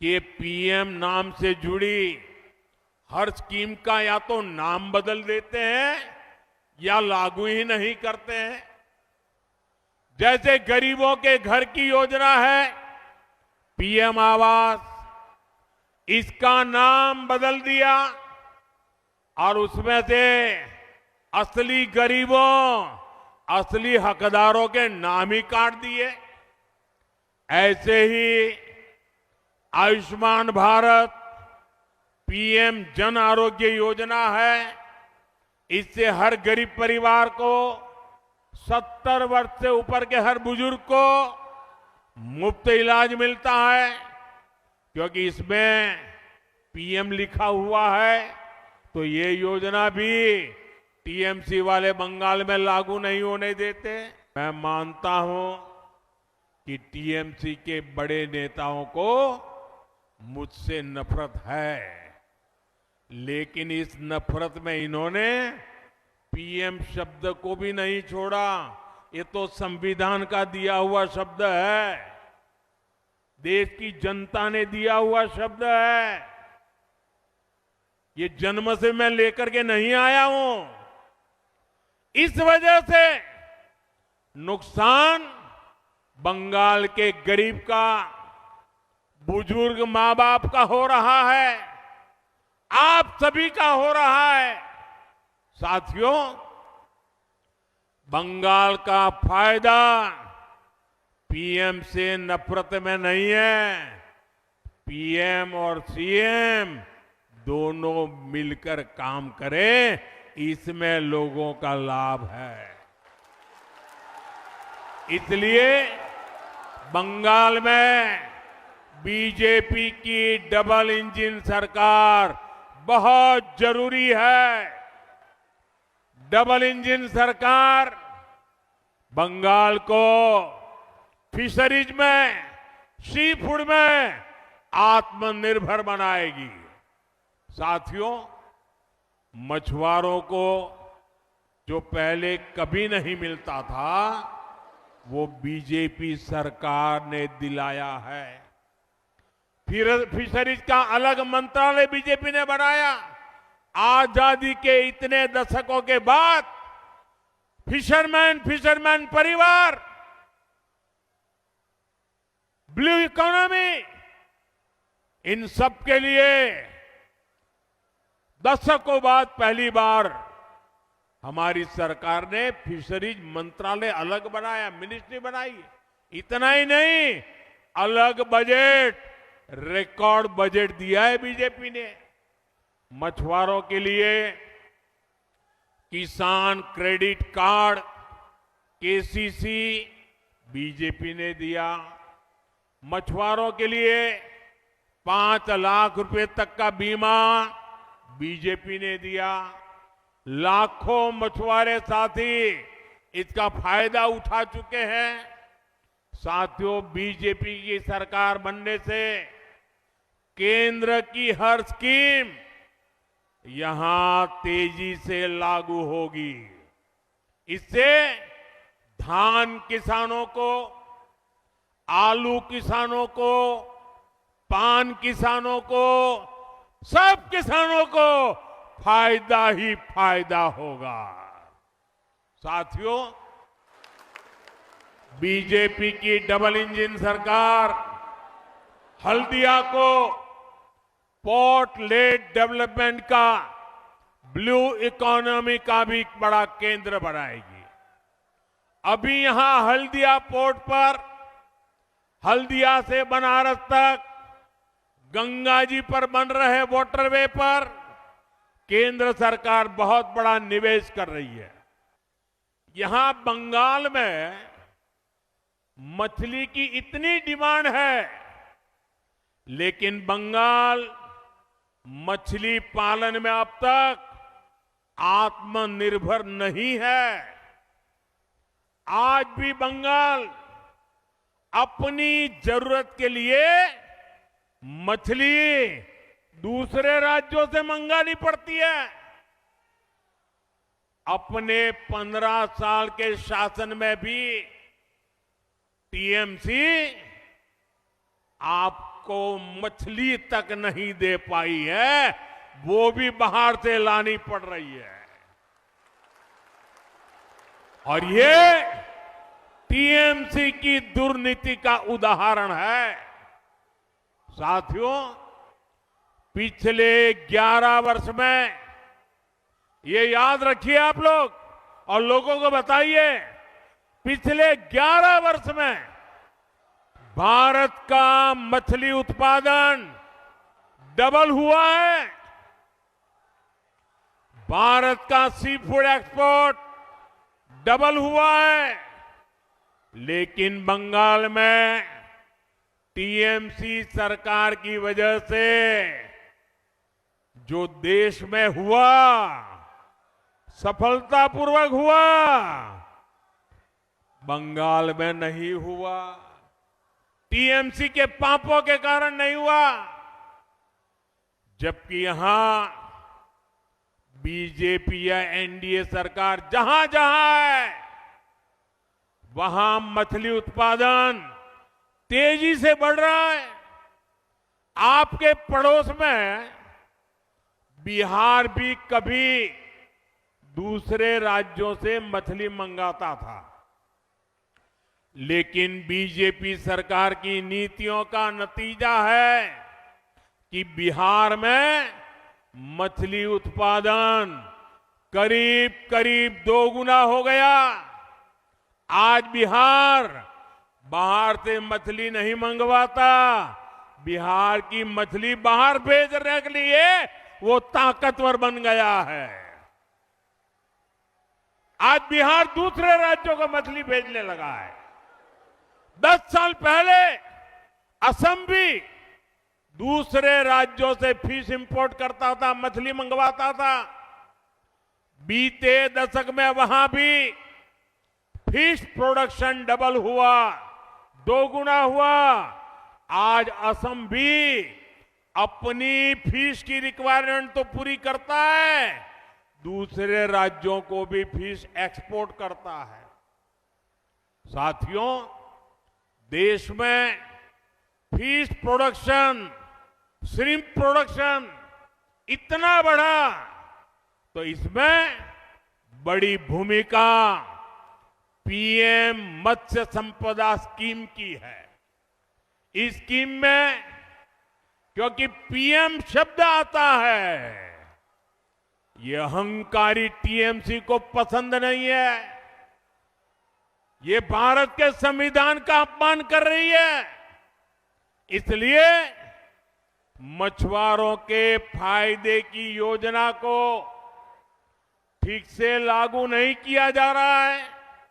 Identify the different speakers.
Speaker 1: कि पीएम नाम से जुड़ी हर स्कीम का या तो नाम बदल देते हैं या लागू ही नहीं करते हैं। जैसे गरीबों के घर की योजना है पीएम आवास, इसका नाम बदल दिया और उसमें से असली गरीबों, असली हकदारों के नाम ही काट दिए। ऐसे ही आयुष्मान भारत, पीएम जन आरोग्य योजना है, इससे हर गरीब परिवार को 70 वर्ष से ऊपर के हर बुजुर्ग को मुफ्त इलाज मिलता है। क्योंकि इसमें पीएम लिखा हुआ है तो ये योजना भी टीएमसी वाले बंगाल में लागू नहीं होने देते। मैं मानता हूं कि टीएमसी के बड़े नेताओं को मुझसे नफरत है, लेकिन इस नफरत में इन्होंने पीएम शब्द को भी नहीं छोड़ा। ये तो संविधान का दिया हुआ शब्द है, देश की जनता ने दिया हुआ शब्द है। ये जन्म से मैं लेकर के नहीं आया हूं। इस वजह से नुकसान बंगाल के गरीब का, बुजुर्ग मां बाप का हो रहा है, आप सभी का हो रहा है। साथियों, बंगाल का फायदा पीएम से नफरत में नहीं है, पीएम और सीएम दोनों मिलकर काम करें, इसमें लोगों का लाभ है। इसलिए बंगाल में बीजेपी की डबल इंजन सरकार बहुत जरूरी है। डबल इंजन सरकार बंगाल को फिशरीज में, सी फूड में आत्मनिर्भर बनाएगी। साथियों, मछुआरों को जो पहले कभी नहीं मिलता था वो बीजेपी सरकार ने दिलाया है। फिर फिशरीज का अलग मंत्रालय बीजेपी ने बनाया। आजादी के इतने दशकों के बाद फिशरमैन परिवार, ब्लू इकोनॉमी, इन सब के लिए दशकों बाद पहली बार हमारी सरकार ने फिशरीज मंत्रालय अलग बनाया, मिनिस्ट्री बनाई। इतना ही नहीं, अलग बजट, रिकॉर्ड बजट दिया है बीजेपी ने। मछुआरों के लिए किसान क्रेडिट कार्ड, केसीसी बीजेपी ने दिया। मछुआरों के लिए 5 लाख रुपए तक का बीमा बीजेपी ने दिया। लाखों मछुआरे साथी इसका फायदा उठा चुके हैं। साथियों, बीजेपी की सरकार बनने से केंद्र की हर स्कीम यहां तेजी से लागू होगी। इससे धान किसानों को, आलू किसानों को, पान किसानों को, सब किसानों को फायदा ही फायदा होगा। साथियों, बीजेपी की डबल इंजन सरकार हल्दिया को पोर्ट लेड डेवलपमेंट का, ब्लू इकोनॉमी का भी बड़ा केंद्र बनाएगी। अभी यहां हल्दिया पोर्ट पर, हल्दिया से बनारस तक, गंगा जी पर बन रहे वाटरवे पर केंद्र सरकार बहुत बड़ा निवेश कर रही है। यहां बंगाल में मछली की इतनी डिमांड है, लेकिन बंगाल मछली पालन में अब तक आत्मनिर्भर नहीं है। आज भी बंगाल अपनी जरूरत के लिए मछली दूसरे राज्यों से मंगानी पड़ती है। अपने 15 साल के शासन में भी टीएमसी आपको मछली तक नहीं दे पाई है, वो भी बाहर से लानी पड़ रही है। और ये टीएमसी की दुर्नीति का उदाहरण है। साथियों, पिछले 11 वर्ष में, ये याद रखिए आप लोग और लोगों को बताइए, पिछले 11 वर्ष में भारत का मछली उत्पादन डबल हुआ है। भारत का सी फूड एक्सपोर्ट डबल हुआ है। लेकिन बंगाल में टीएमसी सरकार की वजह से जो देश में हुआ, सफलतापूर्वक हुआ, बंगाल में नहीं हुआ। टीएमसी के पापों के कारण नहीं हुआ। जबकि यहां बीजेपी या एनडीए सरकार जहां जहां है, वहां मछली उत्पादन तेजी से बढ़ रहा है। आपके पड़ोस में बिहार भी कभी दूसरे राज्यों से मछली मंगाता था, लेकिन बीजेपी सरकार की नीतियों का नतीजा है कि बिहार में मछली उत्पादन करीब करीब 2 गुना हो गया। आज बिहार बाहर से मछली नहीं मंगवाता, बिहार की मछली बाहर भेजने के लिए वो ताकतवर बन गया है। आज बिहार दूसरे राज्यों को मछली भेजने लगा है। 10 साल पहले असम भी दूसरे राज्यों से फिश इंपोर्ट करता था, मछली मंगवाता था। बीते दशक में वहां भी फिश प्रोडक्शन डबल हुआ, 2 गुना हुआ। आज असम भी अपनी फिश की रिक्वायरमेंट तो पूरी करता है, दूसरे राज्यों को भी फिश एक्सपोर्ट करता है। साथियों, देश में फिश प्रोडक्शन, श्रिम्प प्रोडक्शन इतना बढ़ा, तो इसमें बड़ी भूमिका पीएम मत्स्य संपदा स्कीम की है। इस स्कीम में क्योंकि पीएम शब्द आता है, ये अहंकारी टीएमसी को पसंद नहीं है। ये भारत के संविधान का अपमान कर रही है। इसलिए मछुआरों के फायदे की योजना को ठीक से लागू नहीं किया जा रहा है।